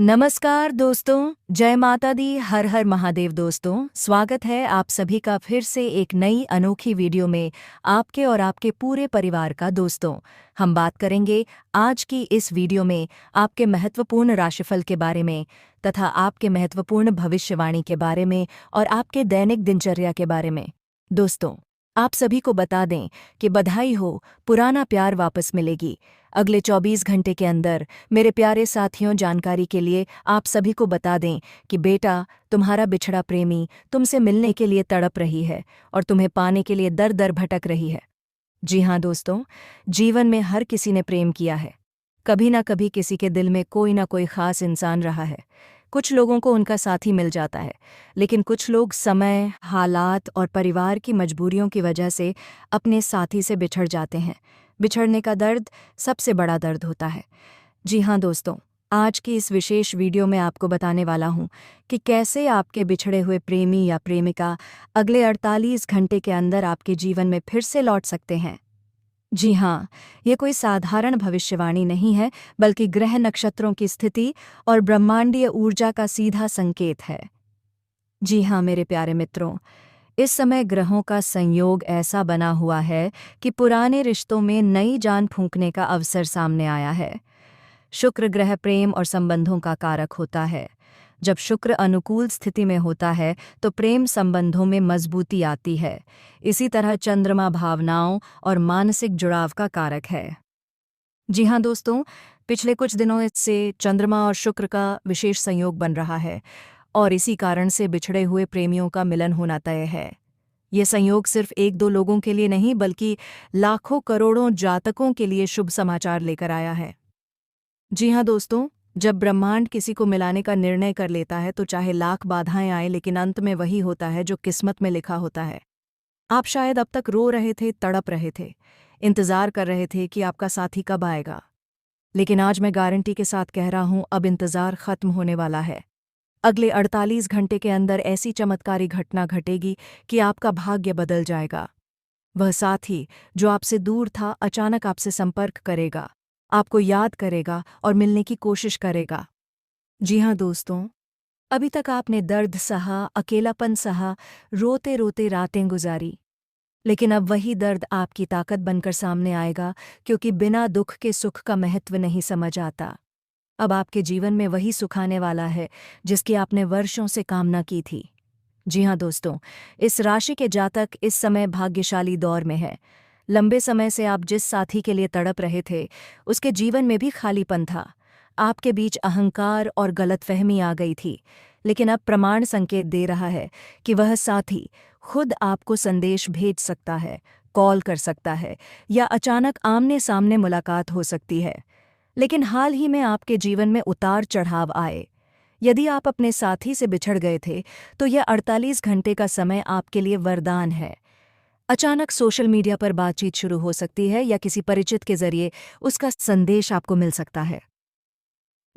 नमस्कार दोस्तों, जय माता दी, हर हर महादेव दोस्तों। स्वागत है आप सभी का फिर से एक नई अनोखी वीडियो में आपके और आपके पूरे परिवार का। दोस्तों, हम बात करेंगे आज की इस वीडियो में आपके महत्वपूर्ण राशिफल के बारे में तथा आपके महत्वपूर्ण भविष्यवाणी के बारे में और आपके दैनिक दिनचर्या के बारे में। दोस्तों, आप सभी को बता दें कि बधाई हो, पुराना प्यार वापस मिलेगी। अगले 24 घंटे के अंदर मेरे प्यारे साथियों, जानकारी के लिए आप सभी को बता दें कि बेटा, तुम्हारा बिछड़ा प्रेमी तुमसे मिलने के लिए तड़प रही है और तुम्हें पाने के लिए दर दर भटक रही है। जी हाँ दोस्तों, जीवन में हर किसी ने प्रेम किया है। कभी ना कभी किसी के दिल में कोई ना कोई खास इंसान रहा है। कुछ लोगों को उनका साथी मिल जाता है, लेकिन कुछ लोग समय, हालात और परिवार की मजबूरियों की वजह से अपने साथी से बिछड़ जाते हैं। बिछड़ने का दर्द सबसे बड़ा दर्द होता है। जी हाँ दोस्तों, आज की इस विशेष वीडियो में आपको बताने वाला हूँ कि कैसे आपके बिछड़े हुए प्रेमी या प्रेमिका अगले 48 घंटे के अंदर आपके जीवन में फिर से लौट सकते हैं। जी हाँ, ये कोई साधारण भविष्यवाणी नहीं है, बल्कि ग्रह नक्षत्रों की स्थिति और ब्रह्मांडीय ऊर्जा का सीधा संकेत है। जी हाँ मेरे प्यारे मित्रों, इस समय ग्रहों का संयोग ऐसा बना हुआ है कि पुराने रिश्तों में नई जान फूंकने का अवसर सामने आया है। शुक्र ग्रह प्रेम और संबंधों का कारक होता है। जब शुक्र अनुकूल स्थिति में होता है तो प्रेम संबंधों में मजबूती आती है। इसी तरह चंद्रमा भावनाओं और मानसिक जुड़ाव का कारक है। जी हाँ दोस्तों, पिछले कुछ दिनों से चंद्रमा और शुक्र का विशेष संयोग बन रहा है और इसी कारण से बिछड़े हुए प्रेमियों का मिलन होना तय है। ये संयोग सिर्फ एक दो लोगों के लिए नहीं, बल्कि लाखों करोड़ों जातकों के लिए शुभ समाचार लेकर आया है। जी हाँ दोस्तों, जब ब्रह्मांड किसी को मिलाने का निर्णय कर लेता है तो चाहे लाख बाधाएं आए, लेकिन अंत में वही होता है जो किस्मत में लिखा होता है। आप शायद अब तक रो रहे थे, तड़प रहे थे, इंतजार कर रहे थे कि आपका साथी कब आएगा। लेकिन आज मैं गारंटी के साथ कह रहा हूं, अब इंतजार खत्म होने वाला है। अगले 48 घंटे के अंदर ऐसी चमत्कारी घटना घटेगी कि आपका भाग्य बदल जाएगा। वह साथी जो आपसे दूर था अचानक आपसे संपर्क करेगा, आपको याद करेगा और मिलने की कोशिश करेगा। जी हाँ दोस्तों, अभी तक आपने दर्द सहा, अकेलापन सहा, रोते रोते रातें गुजारी, लेकिन अब वही दर्द आपकी ताकत बनकर सामने आएगा, क्योंकि बिना दुख के सुख का महत्व नहीं समझ आता। अब आपके जीवन में वही सुख आने वाला है जिसकी आपने वर्षों से कामना की थी। जी हाँ दोस्तों, इस राशि के जातक इस समय भाग्यशाली दौर में है। लंबे समय से आप जिस साथी के लिए तड़प रहे थे, उसके जीवन में भी खालीपन था। आपके बीच अहंकार और गलतफहमी आ गई थी, लेकिन अब प्रमाण संकेत दे रहा है कि वह साथी खुद आपको संदेश भेज सकता है, कॉल कर सकता है या अचानक आमने सामने मुलाकात हो सकती है। लेकिन हाल ही में आपके जीवन में उतार चढ़ाव आए। यदि आप अपने साथी से बिछड़ गए थे तो यह 48 घंटे का समय आपके लिए वरदान है। अचानक सोशल मीडिया पर बातचीत शुरू हो सकती है या किसी परिचित के जरिए उसका संदेश आपको मिल सकता है।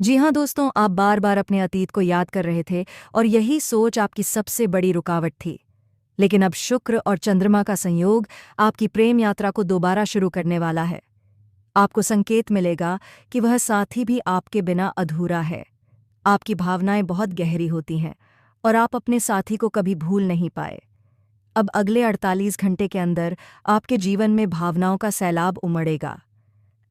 जी हाँ दोस्तों, आप बार बार अपने अतीत को याद कर रहे थे और यही सोच आपकी सबसे बड़ी रुकावट थी। लेकिन अब शुक्र और चंद्रमा का संयोग आपकी प्रेम यात्रा को दोबारा शुरू करने वाला है। आपको संकेत मिलेगा कि वह साथी भी आपके बिना अधूरा है। आपकी भावनाएं बहुत गहरी होती हैं और आप अपने साथी को कभी भूल नहीं पाए। अब अगले 48 घंटे के अंदर आपके जीवन में भावनाओं का सैलाब उमड़ेगा।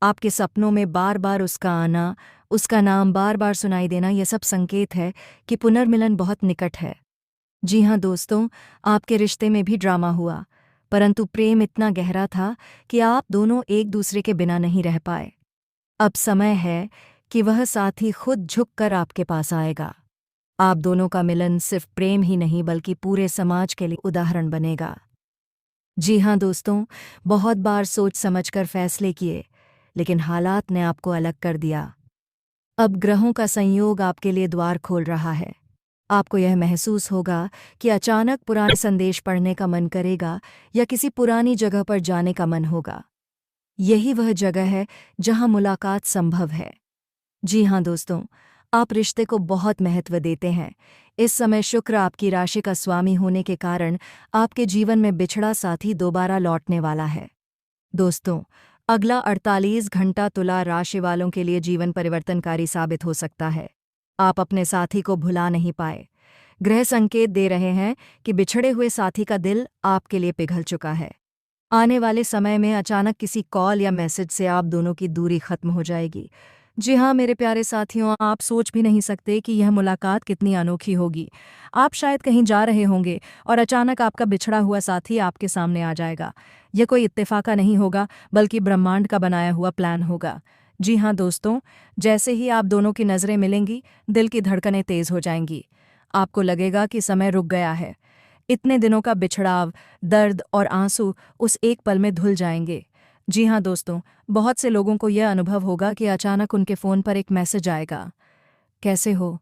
आपके सपनों में बार बार उसका आना, उसका नाम बार बार सुनाई देना, यह सब संकेत है कि पुनर्मिलन बहुत निकट है। जी हाँ दोस्तों, आपके रिश्ते में भी ड्रामा हुआ, परंतु प्रेम इतना गहरा था कि आप दोनों एक दूसरे के बिना नहीं रह पाए। अब समय है कि वह साथी खुद झुककर आपके पास आएगा। आप दोनों का मिलन सिर्फ प्रेम ही नहीं, बल्कि पूरे समाज के लिए उदाहरण बनेगा। जी हाँ दोस्तों, बहुत बार सोच समझकर फैसले किए, लेकिन हालात ने आपको अलग कर दिया। अब ग्रहों का संयोग आपके लिए द्वार खोल रहा है। आपको यह महसूस होगा कि अचानक पुराने संदेश पढ़ने का मन करेगा या किसी पुरानी जगह पर जाने का मन होगा। यही वह जगह है जहां मुलाकात संभव है। जी हाँ दोस्तों, आप रिश्ते को बहुत महत्व देते हैं। इस समय शुक्र आपकी राशि का स्वामी होने के कारण आपके जीवन में बिछड़ा साथी दोबारा लौटने वाला है। दोस्तों, अगला 48 घंटा तुला राशि वालों के लिए जीवन परिवर्तनकारी साबित हो सकता है। आप अपने साथी को भुला नहीं पाए। ग्रह संकेत दे रहे हैं कि बिछड़े हुए साथी का दिल आपके लिए पिघल चुका है। आने वाले समय में अचानक किसी कॉल या मैसेज से आप दोनों की दूरी खत्म हो जाएगी। जी हाँ मेरे प्यारे साथियों, आप सोच भी नहीं सकते कि यह मुलाकात कितनी अनोखी होगी। आप शायद कहीं जा रहे होंगे और अचानक आपका बिछड़ा हुआ साथी आपके सामने आ जाएगा। यह कोई इत्तेफाका नहीं होगा, बल्कि ब्रह्मांड का बनाया हुआ प्लान होगा। जी हाँ दोस्तों, जैसे ही आप दोनों की नज़रें मिलेंगी, दिल की धड़कनें तेज हो जाएंगी। आपको लगेगा कि समय रुक गया है। इतने दिनों का बिछड़ाव, दर्द और आंसू उस एक पल में धुल जाएंगे। जी हाँ दोस्तों, बहुत से लोगों को यह अनुभव होगा कि अचानक उनके फ़ोन पर एक मैसेज आएगा, कैसे हो,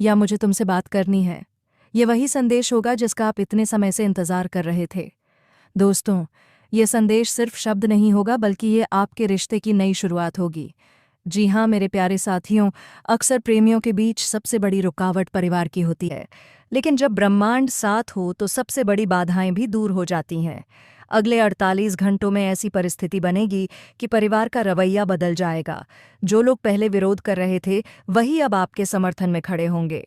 या मुझे तुमसे बात करनी है। ये वही संदेश होगा जिसका आप इतने समय से इंतज़ार कर रहे थे। दोस्तों, ये संदेश सिर्फ शब्द नहीं होगा, बल्कि ये आपके रिश्ते की नई शुरुआत होगी। जी हाँ मेरे प्यारे साथियों, अक्सर प्रेमियों के बीच सबसे बड़ी रुकावट परिवार की होती है, लेकिन जब ब्रह्मांड साथ हो तो सबसे बड़ी बाधाएं भी दूर हो जाती हैं। अगले 48 घंटों में ऐसी परिस्थिति बनेगी कि परिवार का रवैया बदल जाएगा। जो लोग पहले विरोध कर रहे थे, वही अब आपके समर्थन में खड़े होंगे।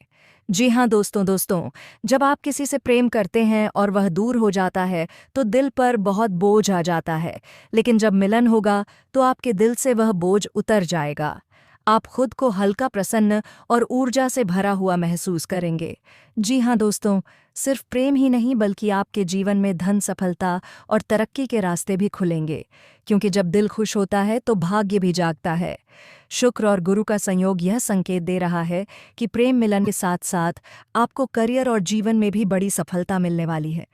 जी हाँ दोस्तों, जब आप किसी से प्रेम करते हैं और वह दूर हो जाता है, तो दिल पर बहुत बोझ आ जाता है। लेकिन जब मिलन होगा, तो आपके दिल से वह बोझ उतर जाएगा। आप खुद को हल्का, प्रसन्न और ऊर्जा से भरा हुआ महसूस करेंगे। जी हाँ दोस्तों, सिर्फ प्रेम ही नहीं, बल्कि आपके जीवन में धन, सफलता और तरक्की के रास्ते भी खुलेंगे। क्योंकि जब दिल खुश होता है तो भाग्य भी जागता है। शुक्र और गुरु का संयोग यह संकेत दे रहा है कि प्रेम मिलन के साथ साथ आपको करियर और जीवन में भी बड़ी सफलता मिलने वाली है।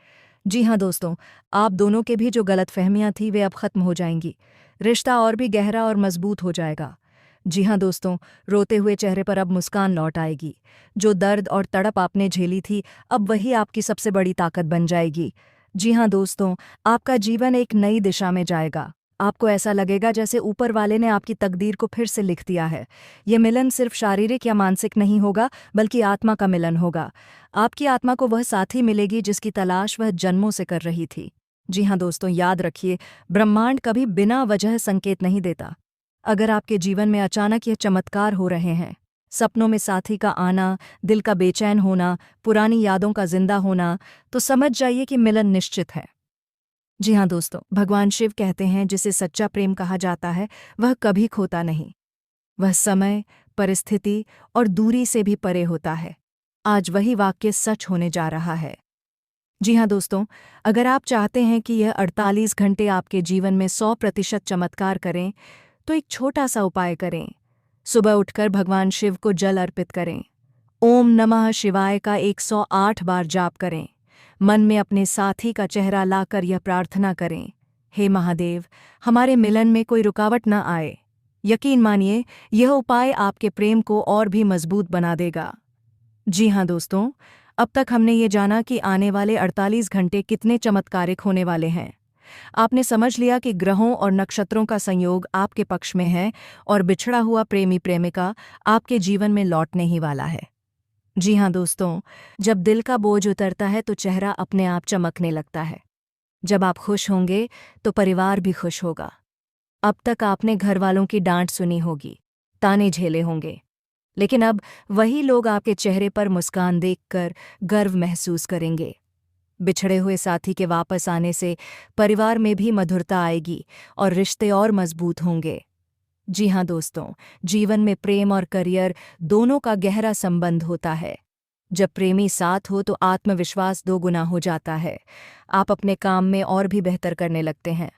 जी हाँ दोस्तों, आप दोनों के भी जो गलतफहमियां थी वे अब खत्म हो जाएंगी। रिश्ता और भी गहरा और मजबूत हो जाएगा। जी हाँ दोस्तों, रोते हुए चेहरे पर अब मुस्कान लौट आएगी। जो दर्द और तड़प आपने झेली थी, अब वही आपकी सबसे बड़ी ताकत बन जाएगी। जी हाँ दोस्तों, आपका जीवन एक नई दिशा में जाएगा। आपको ऐसा लगेगा जैसे ऊपर वाले ने आपकी तकदीर को फिर से लिख दिया है। ये मिलन सिर्फ शारीरिक या मानसिक नहीं होगा, बल्कि आत्मा का मिलन होगा। आपकी आत्मा को वह साथी मिलेगी जिसकी तलाश वह जन्मों से कर रही थी। जी हाँ दोस्तों, याद रखिए, ब्रह्मांड कभी बिना वजह संकेत नहीं देता। अगर आपके जीवन में अचानक यह चमत्कार हो रहे हैं, सपनों में साथी का आना, दिल का बेचैन होना, पुरानी यादों का जिंदा होना, तो समझ जाइए कि मिलन निश्चित है। जी हाँ दोस्तों, भगवान शिव कहते हैं जिसे सच्चा प्रेम कहा जाता है, वह कभी खोता नहीं। वह समय, परिस्थिति और दूरी से भी परे होता है। आज वही वाक्य सच होने जा रहा है। जी हाँ दोस्तों, अगर आप चाहते हैं कि यह 48 घंटे आपके जीवन में 100% चमत्कार करें, तो एक छोटा सा उपाय करें। सुबह उठकर भगवान शिव को जल अर्पित करें। ओम नमः शिवाय का 108 बार जाप करें। मन में अपने साथी का चेहरा लाकर यह प्रार्थना करें, हे महादेव, हमारे मिलन में कोई रुकावट न आए। यकीन मानिए, यह उपाय आपके प्रेम को और भी मजबूत बना देगा। जी हाँ दोस्तों, अब तक हमने ये जाना कि आने वाले 48 घंटे कितने चमत्कारिक होने वाले हैं। आपने समझ लिया कि ग्रहों और नक्षत्रों का संयोग आपके पक्ष में है और बिछड़ा हुआ प्रेमी प्रेमिका आपके जीवन में लौटने ही वाला है। जी हाँ दोस्तों, जब दिल का बोझ उतरता है तो चेहरा अपने आप चमकने लगता है। जब आप खुश होंगे तो परिवार भी खुश होगा। अब तक आपने घर वालों की डांट सुनी होगी, ताने झेले होंगे, लेकिन अब वही लोग आपके चेहरे पर मुस्कान देखकर गर्व महसूस करेंगे। बिछड़े हुए साथी के वापस आने से परिवार में भी मधुरता आएगी और रिश्ते और मजबूत होंगे। जी हाँ दोस्तों, जीवन में प्रेम और करियर दोनों का गहरा संबंध होता है। जब प्रेमी साथ हो तो आत्मविश्वास 2 गुना हो जाता है। आप अपने काम में और भी बेहतर करने लगते हैं।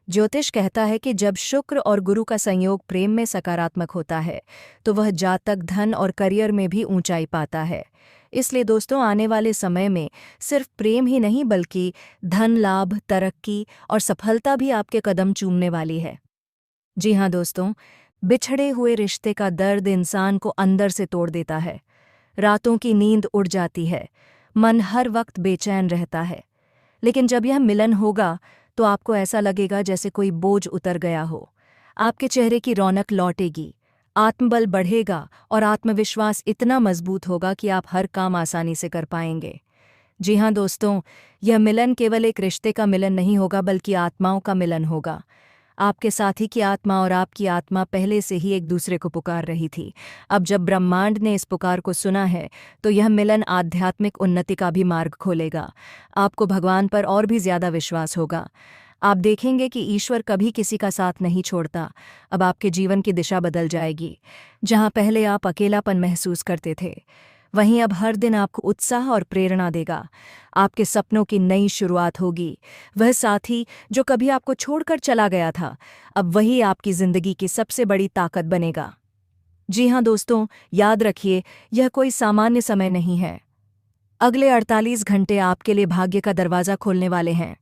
ज्योतिष कहता है कि जब शुक्र और गुरु का संयोग प्रेम में सकारात्मक होता है, तो वह जातक धन और करियर में भी ऊंचाई पाता है। इसलिए दोस्तों, आने वाले समय में सिर्फ प्रेम ही नहीं, बल्कि धन, लाभ, तरक्की और सफलता भी आपके कदम चूमने वाली है। जी हाँ दोस्तों, बिछड़े हुए रिश्ते का दर्द इंसान को अंदर से तोड़ देता है। रातों की नींद उड़ जाती है, मन हर वक्त बेचैन रहता है। लेकिन जब यह मिलन होगा तो आपको ऐसा लगेगा जैसे कोई बोझ उतर गया हो। आपके चेहरे की रौनक लौटेगी, आत्मबल बढ़ेगा और आत्मविश्वास इतना मजबूत होगा कि आप हर काम आसानी से कर पाएंगे। जी हाँ दोस्तों, यह मिलन केवल एक रिश्ते का मिलन नहीं होगा, बल्कि आत्माओं का मिलन होगा। आपके साथी की आत्मा और आपकी आत्मा पहले से ही एक दूसरे को पुकार रही थी। अब जब ब्रह्मांड ने इस पुकार को सुना है तो यह मिलन आध्यात्मिक उन्नति का भी मार्ग खोलेगा। आपको भगवान पर और भी ज्यादा विश्वास होगा। आप देखेंगे कि ईश्वर कभी किसी का साथ नहीं छोड़ता। अब आपके जीवन की दिशा बदल जाएगी। जहां पहले आप अकेलापन महसूस करते थे, वहीं अब हर दिन आपको उत्साह और प्रेरणा देगा। आपके सपनों की नई शुरुआत होगी। वह साथी जो कभी आपको छोड़कर चला गया था, अब वही आपकी जिंदगी की सबसे बड़ी ताकत बनेगा। जी हाँ दोस्तों, याद रखिए, यह कोई सामान्य समय नहीं है। अगले 48 घंटे आपके लिए भाग्य का दरवाज़ा खोलने वाले हैं।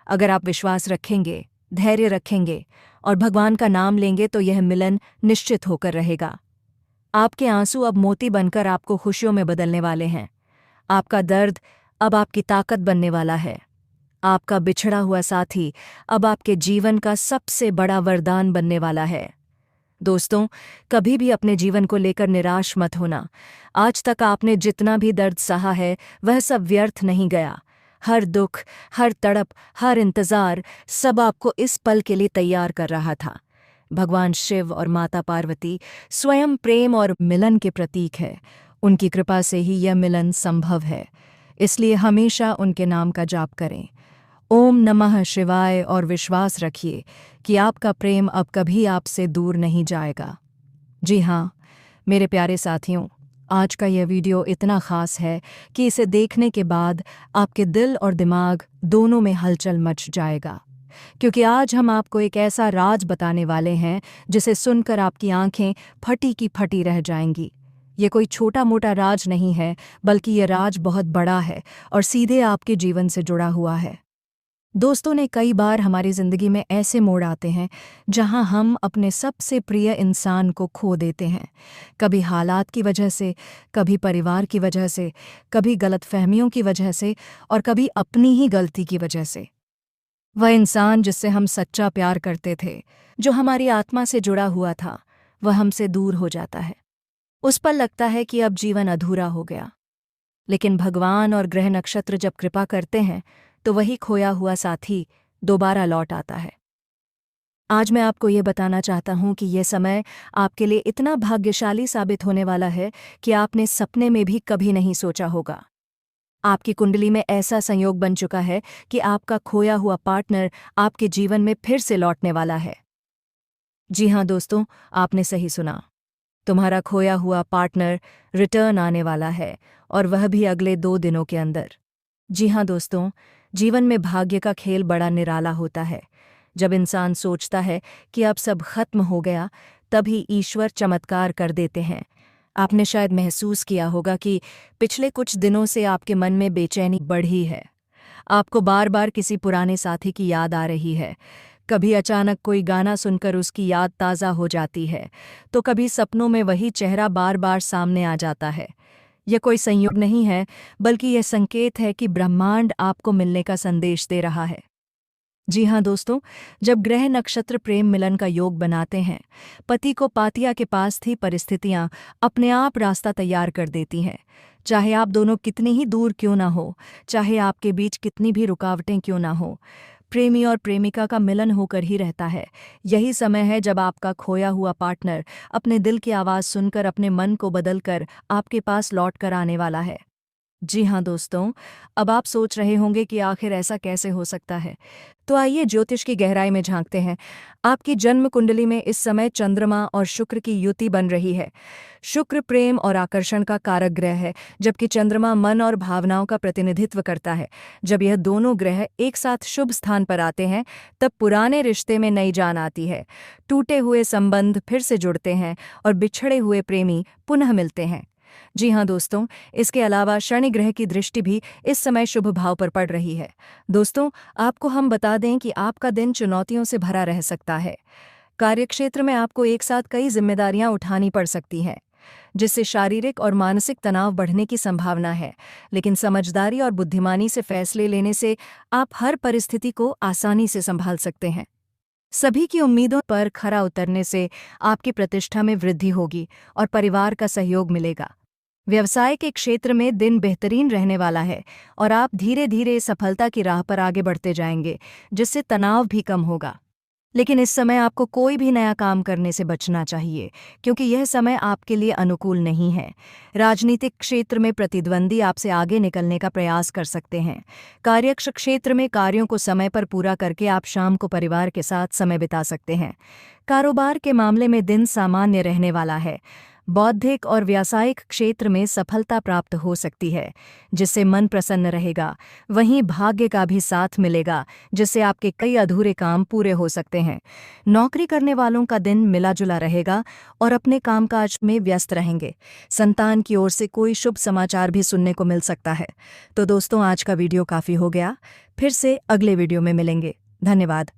अगर आप विश्वास रखेंगे, धैर्य रखेंगे और भगवान का नाम लेंगे तो यह मिलन निश्चित होकर रहेगा। आपके आंसू अब मोती बनकर आपको खुशियों में बदलने वाले हैं। आपका दर्द अब आपकी ताकत बनने वाला है। आपका बिछड़ा हुआ साथी अब आपके जीवन का सबसे बड़ा वरदान बनने वाला है। दोस्तों, कभी भी अपने जीवन को लेकर निराश मत होना। आज तक आपने जितना भी दर्द सहा है, वह सब व्यर्थ नहीं गया। हर दुख, हर तड़प, हर इंतजार, सब आपको इस पल के लिए तैयार कर रहा था। भगवान शिव और माता पार्वती स्वयं प्रेम और मिलन के प्रतीक है। उनकी कृपा से ही यह मिलन संभव है। इसलिए हमेशा उनके नाम का जाप करें। ओम नमः शिवाय और विश्वास रखिए कि आपका प्रेम अब कभी आपसे दूर नहीं जाएगा। जी हाँ, मेरे प्यारे साथियों, आज का यह वीडियो इतना ख़ास है कि इसे देखने के बाद आपके दिल और दिमाग दोनों में हलचल मच जाएगा। क्योंकि आज हम आपको एक ऐसा राज बताने वाले हैं जिसे सुनकर आपकी आंखें फटी की फटी रह जाएंगी। ये कोई छोटा मोटा राज नहीं है, बल्कि ये राज बहुत बड़ा है और सीधे आपके जीवन से जुड़ा हुआ है। दोस्तों ने कई बार हमारी ज़िंदगी में ऐसे मोड़ आते हैं जहां हम अपने सबसे प्रिय इंसान को खो देते हैं। कभी हालात की वजह से, कभी परिवार की वजह से, कभी गलतफहमियों की वजह से और कभी अपनी ही गलती की वजह से। वह इंसान जिससे हम सच्चा प्यार करते थे, जो हमारी आत्मा से जुड़ा हुआ था, वह हमसे दूर हो जाता है। उस पर लगता है कि अब जीवन अधूरा हो गया। लेकिन भगवान और ग्रह नक्षत्र जब कृपा करते हैं तो वही खोया हुआ साथी दोबारा लौट आता है। आज मैं आपको ये बताना चाहता हूँ कि यह समय आपके लिए इतना भाग्यशाली साबित होने वाला है कि आपने सपने में भी कभी नहीं सोचा होगा। आपकी कुंडली में ऐसा संयोग बन चुका है कि आपका खोया हुआ पार्टनर आपके जीवन में फिर से लौटने वाला है। जी हाँ दोस्तों, आपने सही सुना। तुम्हारा खोया हुआ पार्टनर रिटर्न आने वाला है, और वह भी अगले 2 दिनों के अंदर। जी हाँ दोस्तों, जीवन में भाग्य का खेल बड़ा निराला होता है। जब इंसान सोचता है कि अब सब खत्म हो गया, तभी ईश्वर चमत्कार कर देते हैं। आपने शायद महसूस किया होगा कि पिछले कुछ दिनों से आपके मन में बेचैनी बढ़ी है। आपको बार बार किसी पुराने साथी की याद आ रही है। कभी अचानक कोई गाना सुनकर उसकी याद ताज़ा हो जाती है, तो कभी सपनों में वही चेहरा बार बार सामने आ जाता है। यह कोई संयोग नहीं है, बल्कि यह संकेत है कि ब्रह्मांड आपको मिलने का संदेश दे रहा है। जी हाँ दोस्तों, जब ग्रह नक्षत्र प्रेम मिलन का योग बनाते हैं, पति को पातिया के पास थी परिस्थितियां अपने आप रास्ता तैयार कर देती हैं। चाहे आप दोनों कितनी ही दूर क्यों ना हो, चाहे आपके बीच कितनी भी रुकावटें क्यों ना हो, प्रेमी और प्रेमिका का मिलन होकर ही रहता है। यही समय है जब आपका खोया हुआ पार्टनर अपने दिल की आवाज़ सुनकर अपने मन को बदलकर आपके पास लौट कर आने वाला है। जी हाँ दोस्तों, अब आप सोच रहे होंगे कि आखिर ऐसा कैसे हो सकता है। तो आइए ज्योतिष की गहराई में झांकते हैं। आपकी जन्म कुंडली में इस समय चंद्रमा और शुक्र की युति बन रही है। शुक्र प्रेम और आकर्षण का कारक ग्रह है, जबकि चंद्रमा मन और भावनाओं का प्रतिनिधित्व करता है। जब यह दोनों ग्रह एक साथ शुभ स्थान पर आते हैं, तब पुराने रिश्ते में नई जान आती है। टूटे हुए संबंध फिर से जुड़ते हैं और बिछड़े हुए प्रेमी पुनः मिलते हैं। जी हाँ दोस्तों, इसके अलावा शनि ग्रह की दृष्टि भी इस समय शुभ भाव पर पड़ रही है। दोस्तों, आपको हम बता दें कि आपका दिन चुनौतियों से भरा रह सकता है। कार्यक्षेत्र में आपको एक साथ कई जिम्मेदारियां उठानी पड़ सकती हैं, जिससे शारीरिक और मानसिक तनाव बढ़ने की संभावना है। लेकिन समझदारी और बुद्धिमानी से फैसले लेने से आप हर परिस्थिति को आसानी से संभाल सकते हैं। सभी की उम्मीदों पर खरा उतरने से आपकी प्रतिष्ठा में वृद्धि होगी और परिवार का सहयोग मिलेगा। व्यवसाय के क्षेत्र में दिन बेहतरीन रहने वाला है और आप धीरे धीरे सफलता की राह पर आगे बढ़ते जाएंगे, जिससे तनाव भी कम होगा। लेकिन इस समय आपको कोई भी नया काम करने से बचना चाहिए, क्योंकि यह समय आपके लिए अनुकूल नहीं है। राजनीतिक क्षेत्र में प्रतिद्वंदी आपसे आगे निकलने का प्रयास कर सकते हैं। कार्यक्षेत्र क्षेत्र में कार्यों को समय पर पूरा करके आप शाम को परिवार के साथ समय बिता सकते हैं। कारोबार के मामले में दिन सामान्य रहने वाला है। बौद्धिक और व्यावसायिक क्षेत्र में सफलता प्राप्त हो सकती है, जिससे मन प्रसन्न रहेगा। वहीं भाग्य का भी साथ मिलेगा, जिससे आपके कई अधूरे काम पूरे हो सकते हैं। नौकरी करने वालों का दिन मिला-जुला रहेगा और अपने कामकाज में व्यस्त रहेंगे। संतान की ओर से कोई शुभ समाचार भी सुनने को मिल सकता है। तो दोस्तों, आज का वीडियो काफ़ी हो गया। फिर से अगले वीडियो में मिलेंगे। धन्यवाद।